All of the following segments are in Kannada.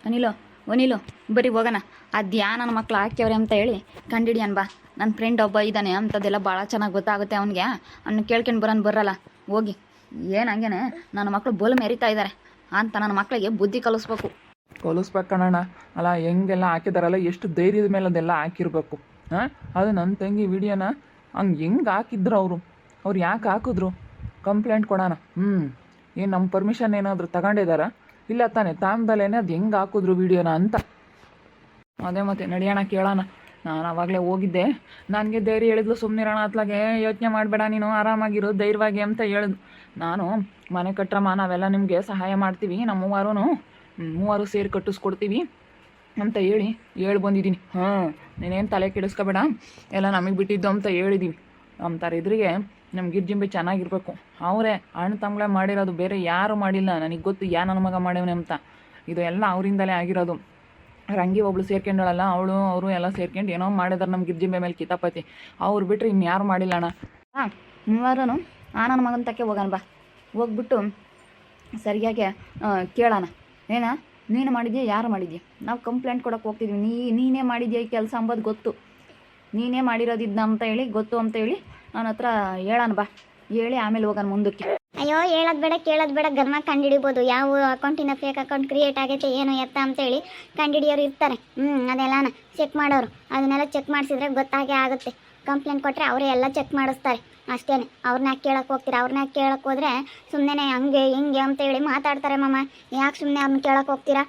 ಅನಿಲು ಒನಿಲು ಬರೀ ಹೋಗೋಣ ಅದ್ಯಾ ನನ್ನ ಮಕ್ಳು ಹಾಕ್ಯವ್ರೆ ಅಂತ ಹೇಳಿ ಕಂಡಿಡಿಯನ್ ಬಾ. ನನ್ನ ಫ್ರೆಂಡ್ ಒಬ್ಬ ಇದ್ದಾನೆ ಅಂಥದ್ದೆಲ್ಲ ಭಾಳ ಚೆನ್ನಾಗಿ ಗೊತ್ತಾಗುತ್ತೆ ಅವನಿಗೆ. ಅವ್ನು ಕೇಳ್ಕೊಂಡು ಬರಲ್ಲ ಹೋಗಿ. ಏನು ಹಂಗೇನೆ ನನ್ನ ಮಕ್ಕಳು ಬೋಲು ಮೆರಿತಾ ಇದ್ದಾರೆ ಅಂತ ನನ್ನ ಮಕ್ಕಳಿಗೆ ಬುದ್ಧಿ ಕಲಿಸ್ಬೇಕು. ಕಲಿಸ್ಬೇಕು ಕಣಣ್ಣ. ಅಲ್ಲ ಹೆಂಗೆಲ್ಲ ಹಾಕಿದಾರಲ್ಲ, ಎಷ್ಟು ಧೈರ್ಯದ ಮೇಲೆ ಅದೆಲ್ಲ ಹಾಕಿರ್ಬೇಕು. ಹಾಂ, ಅದು ನನ್ನ ತಂಗಿ ವಿಡಿಯೋನ ಹಂಗೆ ಹೆಂಗೆ ಹಾಕಿದ್ರು ಅವ್ರು ಯಾಕೆ ಹಾಕಿದ್ರು? ಕಂಪ್ಲೇಂಟ್ ಕೊಡೋಣ. ಏನು ನಮ್ಮ ಪರ್ಮಿಷನ್ ಏನಾದರೂ ತಗೊಂಡಿದ್ದಾರಾ? ಇಲ್ಲ ತಾನೆ, ತಾಮ್ದಲ್ಲೇನೆ ಅದು ಹೆಂಗೆ ಹಾಕಿದ್ರು ವಿಡಿಯೋನ ಅಂತ. ಅದೇ ಮತ್ತೆ ನಡಿಯೋಣ, ಕೇಳೋಣ. ನಾನು ಆವಾಗಲೇ ಹೋಗಿದ್ದೆ, ನನಗೆ ಧೈರ್ಯ ಹೇಳಿದ್ಲು, ಸುಮ್ಮನಿರೋಣ ಅತ್ಲಾಗೆ, ಯೋಚನೆ ಮಾಡಬೇಡ ನೀನು, ಆರಾಮಾಗಿರು, ಧೈರ್ಯವಾಗಿ ಅಂತ ಹೇಳಿದ್ಲು. ನಾನು ಮನೆ ಕಟ್ರಮ್ಮ, ನಾವೆಲ್ಲ ನಿಮಗೆ ಸಹಾಯ ಮಾಡ್ತೀವಿ, ನಮ್ಮ ಮೂವರು ಸೇರಿ ಕಟ್ಟಿಸ್ಕೊಡ್ತೀವಿ ಅಂತ ಹೇಳಿ ಬಂದಿದ್ದೀನಿ. ನೀನೇನು ತಲೆ ಕೆಡಿಸ್ಕೋಬೇಡ, ಎಲ್ಲ ನಮಗೆ ಬಿಟ್ಟಿದ್ದು ಅಂತ ಹೇಳಿದ್ದೀವಿ. ಅಂತಾರೆ ಇದ್ರಿಗೆ ನಮ್ಮ ಗಿರ್ಜಿಂಬೆ ಚೆನ್ನಾಗಿರ್ಬೇಕು. ಅವರೇ ಅಣ್ಣ ತಮ್ಮಗಳೇ ಮಾಡಿರೋದು, ಬೇರೆ ಯಾರು ಮಾಡಿಲ್ಲ. ನನಗೆ ಗೊತ್ತು ಯಾ ನನ್ನ ಮಗ ಮಾಡ್ಯವನೆ ಅಂತ. ಇದು ಎಲ್ಲ ಅವರಿಂದಲೇ ಆಗಿರೋದು. ರಂಗಿ ಒಬ್ಳು ಸೇರ್ಕೊಂಡಳಲ್ಲ, ಅವರು ಎಲ್ಲ ಸೇರ್ಕೊಂಡು ಏನೋ ಮಾಡಿದಾರೆ ನಮ್ಮ ಗಿರ್ಜಿಂಬೆ ಮೇಲೆ ಕಿತಾಪತಿ. ಅವ್ರು ಬಿಟ್ಟರೆ ಇನ್ಯಾರು ಮಾಡಿಲ್ಲ ಅಣ್ಣ. ಮೂವರು ನನ್ನ ಮಗನ ತಕ್ಕೆ ಹೋಗೋಣ ಬಾ. ಹೋಗ್ಬಿಟ್ಟು ಸರಿಯಾಗಿ ಕೇಳೋಣ. ನೀನು ಮಾಡಿದ್ಯಾ, ಯಾರು ಮಾಡಿದ್ಯಾ? ನಾವು ಕಂಪ್ಲೇಂಟ್ ಕೊಡೋಕೆ ಹೋಗ್ತಿದ್ವಿ. ನೀನೇ ಮಾಡಿದ್ಯಾ ಈ ಕೆಲಸ ಅಂಬೋದು ಗೊತ್ತು, ನೀನೇ ಮಾಡಿರೋದಿದ್ದ ಅಂತ ಹೇಳಿ ಗೊತ್ತು ಅಂತ ಹೇಳಿ ನನ್ನ ಹತ್ರ ಹೇಳೋಣ ಬಾ. ಹೇಳಿ ಆಮೇಲೆ ಹೋಗೋಣ ಮುಂದಕ್ಕೆ. ಅಯ್ಯೋ ಹೇಳೋದು ಬೇಡ ಕೇಳೋದು ಬೇಡ, ಗರ್ಮ ಕಂಡುಹಿಡಿಬೋದು. ಯಾವ ಅಕೌಂಟಿನ ಫೇಕ್ ಅಕೌಂಟ್ ಕ್ರಿಯೇಟ್ ಆಗೈತೆ ಏನು ಎತ್ತ ಅಂತೇಳಿ ಕಂಡುಹಿಡಿಯೋರು ಇರ್ತಾರೆ. ಅದೆಲ್ಲನ ಚೆಕ್ ಮಾಡೋರು, ಅದನ್ನೆಲ್ಲ ಚೆಕ್ ಮಾಡಿಸಿದ್ರೆ ಗೊತ್ತಾಗೇ ಆಗುತ್ತೆ. ಕಂಪ್ಲೇಂಟ್ ಕೊಟ್ಟರೆ ಅವರೇ ಎಲ್ಲ ಚೆಕ್ ಮಾಡಿಸ್ತಾರೆ ಅಷ್ಟೇ. ಅವ್ರನ್ನ ಕೇಳಕ್ಕೆ ಹೋಗ್ತೀರಾ? ಅವ್ರನ್ನ ಕೇಳಕ್ಕೆ ಹೋದರೆ ಸುಮ್ಮನೆ ಹಂಗೆ ಹಿಂಗೆ ಅಂತ ಹೇಳಿ ಮಾತಾಡ್ತಾರೆ ಮಾಮ. ಯಾಕೆ ಸುಮ್ಮನೆ ಅವ್ರನ್ನ ಕೇಳಕ್ಕೆ ಹೋಗ್ತೀರಾ?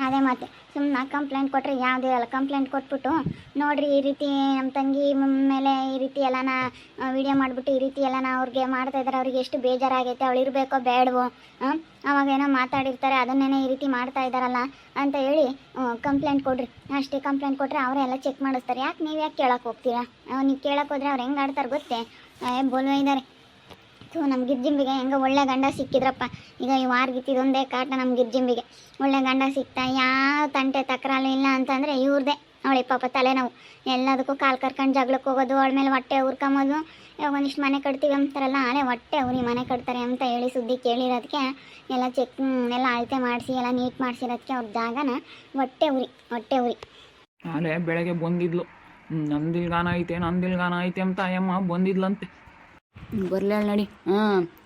ಅದೇ ಮತ್ತೆ ಸುಮ್ಮನೆ ಕಂಪ್ಲೇಂಟ್ ಕೊಟ್ಟರೆ ಯಾವುದೇ ಅಲ್ಲ. ಕಂಪ್ಲೇಂಟ್ ಕೊಟ್ಬಿಟ್ಟು ನೋಡಿರಿ ಈ ರೀತಿ ನಮ್ಮ ತಂಗಿ ಮೇಲೆ ಈ ರೀತಿ ಎಲ್ಲನ ವಿಡಿಯೋ ಮಾಡಿಬಿಟ್ಟು ಈ ರೀತಿ ಎಲ್ಲನ ಅವ್ರಿಗೆ ಮಾಡ್ತಾಯಿದ್ದಾರೆ, ಅವ್ರಿಗೆ ಎಷ್ಟು ಬೇಜಾರಾಗೈತೆ, ಅವಳು ಇರಬೇಕೋ ಬೇಡವೋ, ಅವಾಗೇನೋ ಮಾತಾಡಿರ್ತಾರೆ, ಅದನ್ನೇನೋ ಈ ರೀತಿ ಮಾಡ್ತಾ ಇದ್ದಾರಲ್ಲ ಅಂತ ಹೇಳಿ ಕಂಪ್ಲೇಂಟ್ ಕೊಡ್ರಿ. ಅಷ್ಟೇ, ಕಂಪ್ಲೇಂಟ್ ಕೊಟ್ಟರೆ ಅವರೆಲ್ಲ ಚೆಕ್ ಮಾಡಿಸ್ತಾರೆ. ಯಾಕೆ ನೀವು ಯಾಕೆ ಕೇಳಕ್ಕೆ ಹೋಗ್ತೀರಾ? ನೀವು ಕೇಳಕ್ಕೆ ಹೋದರೆ ಅವ್ರು ಹೆಂಗೆ ಆಡ್ತಾರೆ ಗೊತ್ತೇ? ಬೋಲ್ವ ಇದ್ದಾರೆ. ನಮ್ಮ ಗಿರ್ಜಿಂಬಿಗೆ ಹೆಂಗೆ ಒಳ್ಳೆ ಗಂಡ ಸಿಕ್ಕಿದ್ರಪ್ಪ. ಈಗ ಈ ವಾರ್ಗಿತ್ತಿದೊಂದೇ ಕಾಟ ನಮ್ಮ ಗಿರ್ಜಿಂಬಿಗೆ. ಒಳ್ಳೆ ಗಂಡ ಸಿಕ್ತಾ ಯಾವ ತಂಟೆ ತಕರಾಲು ಇಲ್ಲ ಅಂತಂದರೆ ಇವ್ರದೇ. ಅವಳಿಗೆ ಪಾಪ ತಲೆನೋವು, ಎಲ್ಲದಕ್ಕೂ ಕಾಲು ಕರ್ಕೊಂಡು ಜಗಳಕ್ಕೆ ಹೋಗೋದು, ಅವಳ ಮೇಲೆ ಹೊಟ್ಟೆ ಉರ್ಕೊಂಬೋದು. ಇವಾಗ ಒಂದಿಷ್ಟು ಮನೆ ಕಟ್ತೀವಿ ಅಂತಾರಲ್ಲ, ಅಲ್ಲೇ ಹೊಟ್ಟೆ ಉರಿ ಮನೆ ಕಟ್ತಾರೆ ಅಂತ ಹೇಳಿ ಸುದ್ದಿ ಕೇಳಿರೋದಕ್ಕೆ ಎಲ್ಲ ಚೆಕ್ ಎಲ್ಲ ಅಳತೆ ಮಾಡಿಸಿ ಎಲ್ಲ ನೀಟ್ ಮಾಡಿಸಿರೋದಕ್ಕೆ ಅವ್ರ ಜಾಗನ ಹೊಟ್ಟೆ ಉರಿ. ಅಲ್ಲೇ ಬೆಳಗ್ಗೆ ಬಂದಿದ್ಲು, ನಂದಿಲ್ಗಾನ ಐತೆ ಅಂತ ಅಯ್ಯಮ್ಮ ಬಂದಿದ್ಲಂತೆ. ಬರ್ಲೇಳ ನಡಿ.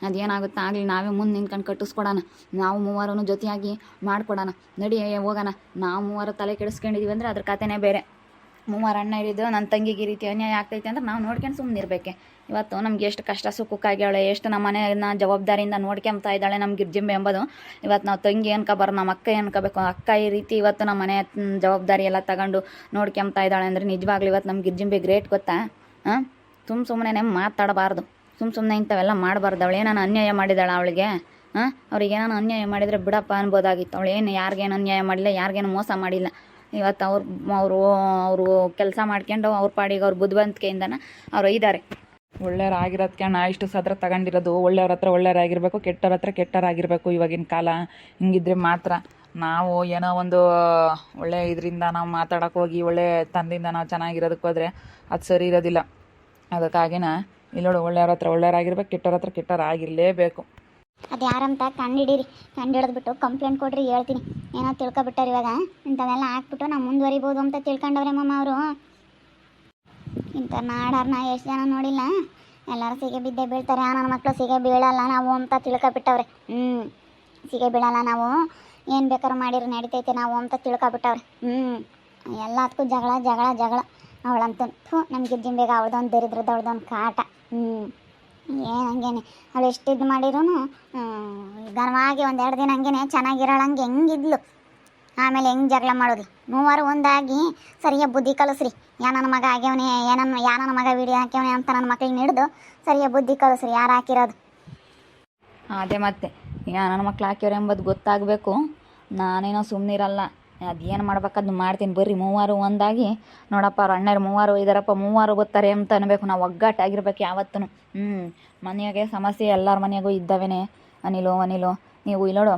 ಅದೇನಾಗುತ್ತೆ ಆಗಲಿ, ನಾವೇ ಮುಂದೆ ನಿಂತ್ಕೊಂಡು ಕಟ್ಟಿಸ್ಕೊಡೋಣ. ನಾವು ಮೂವರೂ ಜೊತೆಯಾಗಿ ಮಾಡಿಕೊಡೋಣ. ನಡಿ ಹೋಗೋಣ. ನಾವು ಮೂವರು ತಲೆ ಕೆಡಿಸ್ಕೊಂಡಿದ್ದೀವಿ ಅಂದರೆ ಅದ್ರ ಕಥೆನೇ ಬೇರೆ. ಮೂವರು ಅಣ್ಣ ಇರಿದ್ದು ನನ್ನ ತಂಗಿಗೆ ಈ ರೀತಿ ಅನ್ಯಾಯ ಆಗ್ತೈತೆ ಅಂದ್ರೆ ನಾವು ನೋಡ್ಕೊಂಡು ಸುಮ್ಮನೆ ಇರಬೇಕೆ. ಇವತ್ತು ನಮ್ಗೆ ಎಷ್ಟು ಕಷ್ಟ ಸುಖಕ್ಕಾಗ್ಯಾಳೆ, ಎಷ್ಟು ನಮ್ಮ ಮನೆಯನ್ನ ಜವಾಬ್ದಾರಿಯಿಂದ ನೋಡ್ಕೊಂತಾ ಇದ್ದಾಳೆ ನಮ್ಮ ಗಿರ್ಜಿಂಬೆ ಎಂಬುದು. ಇವತ್ತು ನಾವು ತಂಗಿ ಅನ್ಕೋಬಾರ, ನಮ್ಮ ಅಕ್ಕ ಅನ್ಕೋಬೇಕು. ಅಕ್ಕ ಈ ರೀತಿ ಇವತ್ತು ನಮ್ಮ ಮನೆ ಜವಾಬ್ದಾರಿ ಎಲ್ಲ ತಗೊಂಡು ನೋಡ್ಕೊಂತಾ ಇದ್ದಾಳೆ ಅಂದರೆ ನಿಜವಾಗ್ಲೂ ಇವತ್ತು ನಮ್ಮ ಗಿರ್ಜಿಂಬೆ ಗ್ರೇಟ್ ಗೊತ್ತಾ? ಸುಮ್ಮನೆ ಮಾತಾಡಬಾರ್ದು, ಸುಮ್ಮನೆ ಇಂಥವೆಲ್ಲ ಮಾಡಬಾರ್ದು. ಅವಳು ಏನಾನು ಅನ್ಯಾಯ ಮಾಡಿದಾಳೆ ಅವಳಿಗೆ? ಅವ್ರಿಗೆ ಏನಾನು ಅನ್ಯಾಯ ಮಾಡಿದರೆ ಬಿಡಪ್ಪ ಅನ್ಬೋದಾಗಿತ್ತು. ಅವಳು ಏನು ಯಾರಿಗೇನು ಅನ್ಯಾಯ ಮಾಡಿಲ್ಲ, ಯಾರಿಗೇನು ಮೋಸ ಮಾಡಿಲ್ಲ. ಇವತ್ತು ಅವರು ಕೆಲಸ ಮಾಡ್ಕೊಂಡು ಅವ್ರ ಪಾಡಿಗೆ ಅವ್ರ ಬುದ್ಧಿವಂತಿಕೆಯಿಂದನ ಅವ್ರು ಇದ್ದಾರೆ. ಒಳ್ಳೆಯರಾಗಿರೋದಕ್ಕೆ ನಾ ಇಷ್ಟು ಸದ್ರ ತಗೊಂಡಿರೋದು. ಒಳ್ಳೆಯವ್ರ ಹತ್ರ ಒಳ್ಳೆಯರಾಗಿರ್ಬೇಕು, ಕೆಟ್ಟವ್ರ ಹತ್ರ ಕೆಟ್ಟವರಾಗಿರ್ಬೇಕು. ಇವಾಗಿನ ಕಾಲ ಹಿಂಗಿದ್ರೆ ಮಾತ್ರ ನಾವು ಏನೋ ಒಂದು ಒಳ್ಳೆ ಇದರಿಂದ ನಾವು ಮಾತಾಡೋಕೆ ಹೋಗಿ ಒಳ್ಳೆ ತಂದಿಂದ ನಾವು ಚೆನ್ನಾಗಿರೋದಕ್ಕೆ ಹೋದರೆ ಅದು ಸರಿ ಇರೋದಿಲ್ಲ. ಅದಕ್ಕಾಗಿನ ಇಲ್ಲೋಡು, ಒಳ್ಳೆಯವ್ರ ಹತ್ರ ಒಳ್ಳೆಯರಾಗಿರ್ಬೇಕು, ಕೆಟ್ಟವ್ರ ಹತ್ರ ಕೆಟ್ಟವರಾಗಿರಲೇಬೇಕು. ಅದು ಯಾರಂತ ಕಂಡುಹಿಡೀರಿ. ಕಂಡುಹಿಡಿದ್ಬಿಟ್ಟು ಕಂಪ್ಲೇಂಟ್ ಕೊಡ್ರಿ, ಹೇಳ್ತೀನಿ. ಏನೋ ತಿಳ್ಕೊಬಿಟ್ಟಾರೆ ಇವಾಗ. ಇಂಥವೆಲ್ಲ ಹಾಕ್ಬಿಟ್ಟು ನಾವು ಮುಂದುವರಿಬೋದು ಅಂತ ತಿಳ್ಕೊಂಡವ್ರೆ ಮಾಮ ಅವರು. ಇಂಥ ನಾಡಾರನ್ನ ಎಷ್ಟು ಜನ ನೋಡಿಲ್ಲ. ಎಲ್ಲರೂ ಸಿಗೆ ಬಿದ್ದೇ ಬೀಳ್ತಾರೆ. ನನ್ನ ಮಕ್ಕಳು ಸಿಗೆ ಬೀಳಲ್ಲ ನಾವು ಅಂತ ತಿಳ್ಕೊಬಿಟ್ಟವ್ರೆ. ಸಿಗೆ ಬೀಳಲ್ಲ ನಾವು, ಏನು ಬೇಕಾದ್ರೂ ಮಾಡಿರೋ ನಡಿತೈತೆ ನಾವು ಅಂತ ತಿಳ್ಕೊಬಿಟ್ಟವ್ರೆ. ಎಲ್ಲದಕ್ಕೂ ಜಗಳ ಅವಳಂತೂ ನಮ್ಮ ಗಿರ್ಜಿಂಬೆಗೆ ಅವಳದೊಂದು ದರಿದ್ರದವಳದೊಂದು ಕಾಟ. ಏನು ಹಂಗೇನೆ ಅವಳು ಎಷ್ಟು ಇದು ಮಾಡಿರೂ ಘನವಾಗಿ 1-2 ದಿನ ಹಂಗೇನೆ ಚೆನ್ನಾಗಿರೋಳಂಗೆ ಹೆಂಗಿದ್ಲು. ಆಮೇಲೆ ಹೆಂಗೆ ಜಗಳ ಮಾಡೋದು? ಮೂವರು ಒಂದಾಗಿ ಸರಿಯಾಗಿ ಬುದ್ಧಿ ಕಲಿಸ್ರಿ. ನನ್ನ ಮಗ ಆಗ್ಯವನೇ, ನನ್ನ ಮಗ ವಿಡಿಯೋ ಹಾಕ್ಯವನೇ ಅಂತ ನನ್ನ ಮಕ್ಳಿಗೆ ಹಿಡಿದು ಸರಿಯಾಗಿ ಬುದ್ಧಿ ಕಲಿಸ್ರಿ. ಯಾರು ಹಾಕಿರೋದು? ಅದೇ ಮತ್ತೆ ನನ್ನ ಮಕ್ಳು ಹಾಕ್ಯವ್ರೆ ಎಂಬುದು ಗೊತ್ತಾಗಬೇಕು. ನಾನೇನೋ ಸುಮ್ಮನಿರಲ್ಲ, ಅದೇನು ಮಾಡ್ಬೇಕಾದ್ ಮಾಡ್ತೀನಿ. ಬರ್ರಿ ಮೂವರು ಒಂದಾಗಿ ನೋಡಪ್ಪ, ಅವ್ರ ಅಣ್ಣರು ಮೂವರು ಇದ್ದಾರಪ್ಪ, ಮೂವರು ಬರ್ತಾರೆ ಅಂತ ಅನ್ಬೇಕು. ನಾವು ಒಗ್ಗಟ್ಟಾಗಿರ್ಬೇಕು ಯಾವತ್ತೂ. ಮನೆಯಾಗೆ ಸಮಸ್ಯೆ ಎಲ್ಲರ ಮನೆಯಾಗೂ ಇದ್ದಾವೇನೆ. ಅನಿಲು ನೀವು ಇಲ್ಲೋಡು,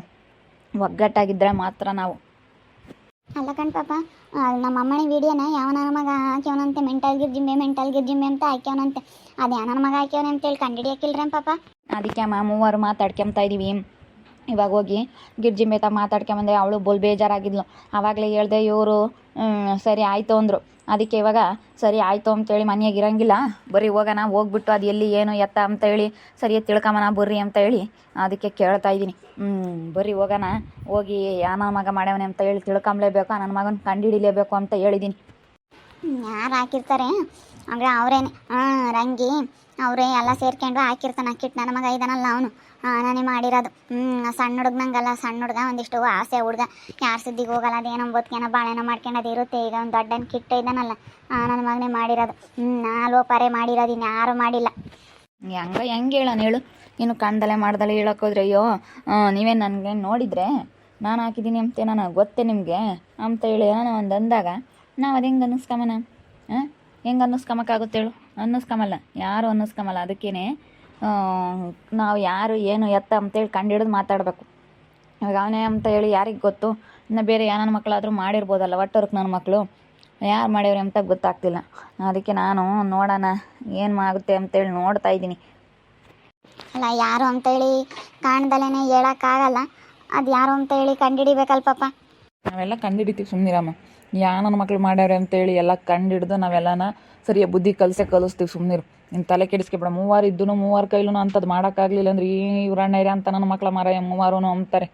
ಒಗ್ಗಟ್ಟಾಗಿದ್ದರೆ ಮಾತ್ರ ನಾವು. ಅಲ್ಲ ಕಣ್ ಪಾಪ, ನಮ್ಮ ಅಮ್ಮನ ವಿಡಿಯೋನ ಯಾವನ ಮಗ ಹಾಕ್ಯವನಂತೆ, ಮೆಂಟಲ್ ಗಿರ್ಜಿಂಬೆ ಅಂತ ಹಾಕ್ಯವನಂತೆ. ಅದು ನನ್ನ ಮಗ ಹಾಕ್ಯವನೆ ಅಂತೇಳಿ ಕಂಡಿಡಿಯಾಕಿಲ್ರಿ ಪಾಪ. ಅದಕ್ಕೆ ಮೂವರು ಮಾತಾಡ್ಕೊಂತ ಇದ್ದೀವಿ. ಇವಾಗ ಹೋಗಿ ಗಿರ್ಜಿ ಮೇತ ಮಾತಾಡ್ಕೊಂಬಂದೆ. ಅವಳು ಬೋಲ್ ಬೇಜಾರಾಗಿದ್ಲು. ಆವಾಗಲೇ ಹೇಳ್ದೆ, ಇವರು ಸರಿ ಆಯಿತು ಅಂದರು. ಅದಕ್ಕೆ ಇವಾಗ ಸರಿ ಆಯಿತು ಅಂತೇಳಿ ಮನೆಯಾಗ ಇರಂಗಿಲ್ಲ, ಬರೀ ಹೋಗೋಣ, ಹೋಗ್ಬಿಟ್ಟು ಅದು ಎಲ್ಲಿ ಏನು ಎತ್ತ ಅಂತೇಳಿ ಸರಿಯಾಗಿ ತಿಳ್ಕೊಂಬನ ಬರ್ರಿ ಅಂತ ಹೇಳಿ ಅದಕ್ಕೆ ಕೇಳ್ತಾ ಇದ್ದೀನಿ. ಬರ್ರಿ ಹೋಗೋಣ, ಹೋಗಿ ನನ್ನ ಮಗ ಮಾಡ್ಯವನೆ ಅಂತ ಹೇಳಿ ತಿಳ್ಕೊಂಬ್ಲೇಬೇಕು, ನನ್ನ ಮಗನ ಕಂಡುಹಿಡಿಲೇಬೇಕು ಅಂತ ಹೇಳಿದ್ದೀನಿ. ಯಾರು ಹಾಕಿರ್ತಾರೆ ಅಂದರೆ ಅವರೇನೆ, ರಂಗಿ ಅವರೇ ಎಲ್ಲ ಸೇರ್ಕೊಂಡು ಹಾಕಿರ್ತಾನೆ. ಕಿಟ್ ನನ್ನ ಮಗ ಇದಾನಲ್ಲ ಅವನು ನಾನೇ ಮಾಡಿರೋದು. ಸಣ್ಣ ಹುಡುಗ ನಂಗಲ್ಲ, ಸಣ್ಣ ಹುಡುಗ ಒಂದಿಷ್ಟು ಆಸೆ ಹುಡುಗ, ಯಾರು ಸುದ್ದಿಗೆ ಹೋಗಲ್ಲ, ಅದೇನೋ ಬದುಕೇನೋ ಬಾಳೆನೋ ಮಾಡ್ಕೊಂಡು ಇರುತ್ತೆ. ಈಗ ಒಂದು ದೊಡ್ಡನ ಕಿಟ್ಟ ಇದ್ದಾನಲ್ಲ, ನನ್ನ ಮಗನೇ ಮಾಡಿರೋದು. ನಾಲ್ವೋ ಪರೆ ಮಾಡಿರೋದು, ಇನ್ಯಾರು ಮಾಡಿಲ್ಲ. ಹೆಂಗೆ ಹೇಳೋಣ ಹೇಳು, ಇನ್ನು ಕಣ್ದಲೆ ಮಾಡ್ದಲೆ ಹೇಳೋಕ್ಕೋದ್ರೆ ಅಯ್ಯೋ ನೀವೇನು ನನಗೆ ನೋಡಿದರೆ ನಾನು ಹಾಕಿದ್ದೀನಿ ಅಂತ ನನಗೆ ಗೊತ್ತೇ ನಿಮಗೆ ಅಂತ ಹೇಳಿ ನಾನು ಒಂದು ಅಂದಾಗ ನಾವು ಅದು ಹೆಂಗೆ ಅನ್ನಿಸ್ಕೊಂಬನ? ಹೆಂಗೆ ಅನ್ನಿಸ್ಕೊಂಬಕ್ಕಾಗುತ್ತೆ ಹೇಳು? ಅನ್ನಿಸ್ಕೊಂಬಲ್ಲ, ಯಾರು ಅನ್ನಿಸ್ಕೊಂಬಲ್ಲ. ಅದಕ್ಕೇ ನಾವು ಯಾರು ಏನು ಎತ್ತ ಅಂತೇಳಿ ಕಂಡಿಡಿದು ಮಾತಾಡಬೇಕು. ಇವಾಗ ಅವನೇ ಅಂತ ಹೇಳಿ ಯಾರಿಗೆ ಗೊತ್ತು? ಇನ್ನು ಬೇರೆ ನನ್ನ ಮಕ್ಕಳಾದರೂ ಮಾಡಿರ್ಬೋದಲ್ಲ, ಒಟ್ಟವ್ರಿಗೆ ನನ್ನ ಮಕ್ಕಳು ಯಾರು ಮಾಡ್ಯವ್ರಿ ಅಂತ ಗೊತ್ತಾಗ್ತಿಲ್ಲ. ಅದಕ್ಕೆ ನಾನು ನೋಡೋಣ ಏನು ಆಗುತ್ತೆ ಅಂತೇಳಿ ನೋಡ್ತಾ ಇದ್ದೀನಿ. ಅಲ್ಲ, ಯಾರು ಅಂತೇಳಿ ಕಾಣ್ದಲೇ ಹೇಳೋಕ್ಕಾಗಲ್ಲ. ಅದು ಯಾರು ಅಂತೇಳಿ ಕಂಡುಹಿಡಿಬೇಕಲ್ಲ ಪಾಪ. ನಾವೆಲ್ಲ ಕಂಡುಹಿಡಿತೀವಿ, ಸುಮ್ಮನಿರಮ್ಮ. ನನ್ನ ಮಕ್ಳು ಮಾಡ್ಯಾರೆ ಅಂತೇಳಿ ಎಲ್ಲ ಕಂಡುಹಿಡ್ದು ನಾವೆಲ್ಲನ ಸರಿಯಾಗಿ ಬುದ್ಧಿ ಕಲಿಸ್ತೀವಿ. ಸುಮ್ಮನಿರು, ನಿನ್ನ ತಲೆ ಕೆಡಿಸ್ಕೊಬೇಡ. 3 ಇದ್ದೂ 3 ಕೈಲೂ ಅಂಥದ್ದು ಮಾಡೋಕ್ಕಾಗಲಿಲ್ಲ ಅಂದ್ರೆ ಇವ್ರ ಅಣ್ಣ ಇರ ಅಂತ ನನ್ನ ಮಕ್ಳ ಮಾರ 3 ಅಂತಾರೆ.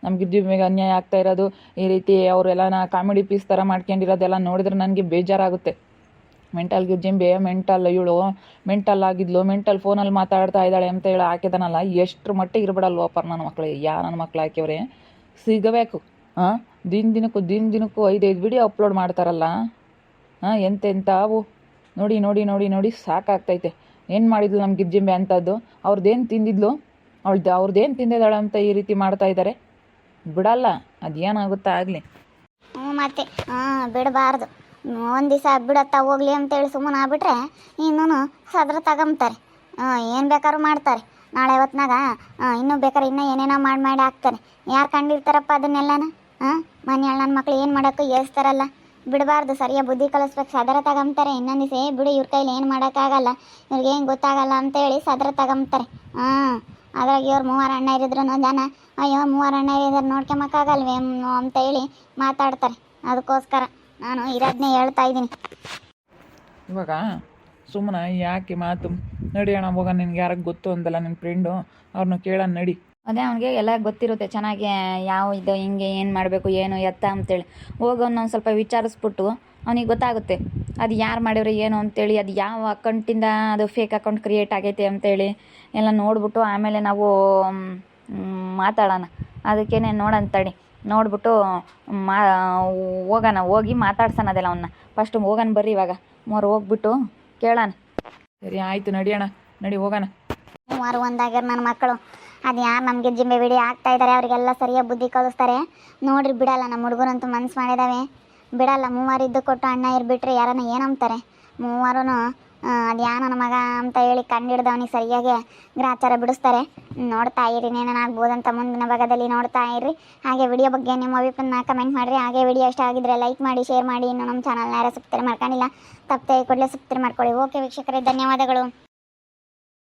ನಮ್ಗೆ ಮೇಲೆ ಅನ್ಯಾಯ ಆಗ್ತಾ ಇರೋದು ಈ ರೀತಿ ಅವರೆಲ್ಲ ಕಾಮಿಡಿ ಪೀಸ್ ಥರ ಮಾಡ್ಕೊಂಡಿರೋದೆಲ್ಲ ನೋಡಿದ್ರೆ ನನಗೆ ಬೇಜಾರಾಗುತ್ತೆ. ಮೆಂಟಲ್ ಗಿರ್ಜಿಂಬೆ ಇವಳು ಮೆಂಟಲ್ ಆಗಿದ್ಲು, ಮೆಂಟಲ್ ಫೋನಲ್ಲಿ ಮಾತಾಡ್ತಾ ಇದ್ದಾಳೆ ಅಂತ ಹೇಳಿ ಹಾಕಿದಾನಲ್ಲ, ಎಷ್ಟರ ಮಟ್ಟಿಗೆ ಇರ್ಬಿಡಲ್ವಪ್ಪ ನನ್ನ ಮಕ್ಳು. ನನ್ನ ಮಕ್ಳು ಹಾಕಿವ್ರೆ ಸಿಗಬೇಕು. ದಿನಕ್ಕೂ 5 ವಿಡಿಯೋ ಅಪ್ಲೋಡ್ ಮಾಡ್ತಾರಲ್ಲ, ಎಂತೆಂಥವು ನೋಡಿ ಸಾಕಾಗ್ತೈತೆ. ಏನು ಮಾಡಿದ್ಲು ನಮ್ಮ ಗಿರ್ಜಿಂಬೆ ಅಂಥದ್ದು? ಅವ್ರದ್ದೇನು ತಿಂದಿದ್ಲು, ಅವ್ರದ್ದೇನು ತಿಂದಿದ್ದಾಳೆ ಅಂತ ಈ ರೀತಿ ಮಾಡ್ತಾ ಇದ್ದಾರೆ? ಬಿಡಲ್ಲ, ಅದೇನಾಗುತ್ತಾ ಆಗಲಿ. ಮತ್ತೆ ಬಿಡಬಾರ್ದು. ಒಂದು ದಿವಸ ಬಿಡತ್ತಾ ಹೋಗ್ಲಿ ಅಂತೇಳಿ ಸುಮ್ಮನೆ ಆಗ್ಬಿಟ್ರೆ ಇನ್ನೂ ಸದ್ರ ತಗೊಂತಾರೆ. ಏನು ಬೇಕಾದ್ರೂ ಮಾಡ್ತಾರೆ. ನಾಳೆ ಹೊತ್ನಾಗ ಇನ್ನೂ ಬೇಕಾದ್ರೆ ಇನ್ನೂ ಏನೇನೋ ಮಾಡಿ ಹಾಕ್ತಾರೆ. ಯಾರು ಕಂಡಿರ್ತಾರಪ್ಪ ಅದನ್ನೆಲ್ಲನ? ಮನೆ ನನ್ನ ಮಕ್ಳು ಏನು ಮಾಡೋಕ್ಕೂ ಏಸ್ತಾರಲ್ಲ. ಬಿಡಬಾರ್ದು, ಸರಿಯಾಗಿ ಬುದ್ಧಿ ಕಲಿಸ್ಬೇಕು. ಸದರ ತಗೊಂತಾರೆ. ಇನ್ನೊಂದು ದಿವಸ ಬಿಡು, ಇವ್ರ ಕೈಲಿ ಏನು ಮಾಡೋಕ್ಕಾಗಲ್ಲ, ಇವ್ರಿಗೆ ಏನು ಗೊತ್ತಾಗಲ್ಲ ಅಂತೇಳಿ ಸದರ ತಗೊಂತಾರೆ. ಅದ್ರಾಗ ಇವ್ರು 3 ಅಣ್ಣ ಇರಿದ್ರು ಜನ ಅಯ್ಯೋ 3 ಅಣ್ಣ ಇರಿದ್ರೆ ನೋಡ್ಕೊಂಬಕ್ಕಾಗಲ್ವೇ ಅಂತೇಳಿ ಮಾತಾಡ್ತಾರೆ. ಅದಕ್ಕೋಸ್ಕರ ನಾನು ಇರೋದನ್ನೇ ಹೇಳ್ತಾ ಇದ್ದೀನಿ. ಇವಾಗ ಸುಮ್ಮನೆ ಯಾಕೆ ಮಾತು? ನಡಿ ಅಣ್ಣ ಹೋಗೋಣ, ನಿನ್ಗೆ ಯಾರಿಗೆ ಗೊತ್ತು ಅಂತಲ್ಲ ನಿನ್ನ ಫ್ರೆಂಡು, ಅವ್ರನ್ನ ಕೇಳೋಣ ನಡಿ. ಅದೇ ಅವನಿಗೆ ಎಲ್ಲ ಗೊತ್ತಿರುತ್ತೆ ಚೆನ್ನಾಗಿ, ಯಾವ ಇದು ಹಿಂಗೆ ಏನು ಮಾಡಬೇಕು ಏನು ಎತ್ತ ಅಂತೇಳಿ. ಹೋಗೋನು ಒಂದು ಸ್ವಲ್ಪ ವಿಚಾರಿಸ್ಬಿಟ್ಟು ಅವನಿಗೆ ಗೊತ್ತಾಗುತ್ತೆ ಅದು ಯಾರು ಮಾಡಿವ್ರೆ ಏನು ಅಂತೇಳಿ, ಅದು ಯಾವ ಅಕೌಂಟಿಂದ ಅದು ಫೇಕ್ ಅಕೌಂಟ್ ಕ್ರಿಯೇಟ್ ಆಗೈತೆ ಅಂತೇಳಿ ಎಲ್ಲ ನೋಡ್ಬಿಟ್ಟು ಆಮೇಲೆ ನಾವು ಮಾತಾಡೋಣ. ಅದಕ್ಕೇ ನೋಡೋಣ ತಡಿ, ನೋಡ್ಬಿಟ್ಟು ಹೋಗಿ ಮಾತಾಡ್ಸೋಣ ಅದೆಲ್ಲ. ಅವನ್ನ ಫಸ್ಟು ಹೋಗೋಣ ಬರ್ರಿ, ಇವಾಗ 3 ಹೋಗ್ಬಿಟ್ಟು ಕೇಳೋಣ. ಸರಿ ಆಯಿತು, ನಡಿಯೋಣ, ನಡಿ ಹೋಗೋಣ. 3 ಒಂದಾಗ್ಯಾರ ನನ್ನ ಮಕ್ಕಳು. ಅದು ಯಾರು ನಮಗೆ ಜಿಂಬೆ ಬಿಡಿ ಆಗ್ತಾ ಇದ್ದಾರೆ, ಅವರಿಗೆಲ್ಲ ಸರಿಯಾಗಿ ಬುದ್ಧಿ ಕಲಿಸ್ತಾರೆ. ನೋಡ್ರಿ ಬಿಡಲ್ಲ, ನಮ್ಮ ಹುಡುಗರಂತೂ ಮನ್ಸು ಮಾಡಿದಾವೆ, ಬಿಡಲ್ಲ. 3 ಇದ್ದು ಕೊಟ್ಟು ಅಣ್ಣ ಇರ್ಬಿಟ್ರೆ ಯಾರನ್ನ ಏನಂತಾರೆ? 3 ಅದು ನನ್ನ ಮಗ ಅಂತ ಹೇಳಿ ಕಂಡಿಡ್ದು ಅವನಿಗೆ ಸರಿಯಾಗಿ ಗ್ರಾಚಾರ ಬಿಡಿಸ್ತಾರೆ. ನೋಡ್ತಾ ಇರಿ, ಏನೇನಾಗ್ಬೋದಂತ ಮುಂದಿನ ಭಾಗದಲ್ಲಿ ನೋಡ್ತಾ ಇರ್ರಿ. ಹಾಗೆ ವಿಡಿಯೋ ಬಗ್ಗೆ ನಿಮ್ಮ ಅಭಿಪ್ರಾಯನ ಕಮೆಂಟ್ ಮಾಡಿರಿ. ಹಾಗೆ ವಿಡಿಯೋ ಇಷ್ಟ ಆಗಿದ್ರೆ ಲೈಕ್ ಮಾಡಿ, ಶೇರ್ ಮಾಡಿ. ಇನ್ನು ನಮ್ಮ ಚಾನಲ್ನ ಯಾರು ಸಬ್ಸ್ಕ್ರೈಬ್ ಮಾಡ್ಕೊಂಡಿಲ್ಲ ತಪ್ಪದೆ ಕೂಡಲೇ ಸಬ್ಸ್ಕ್ರೈಬ್ ಮಾಡ್ಕೊಳ್ಳಿ. ಓಕೆ ವೀಕ್ಷಕರೇ, ಧನ್ಯವಾದಗಳು.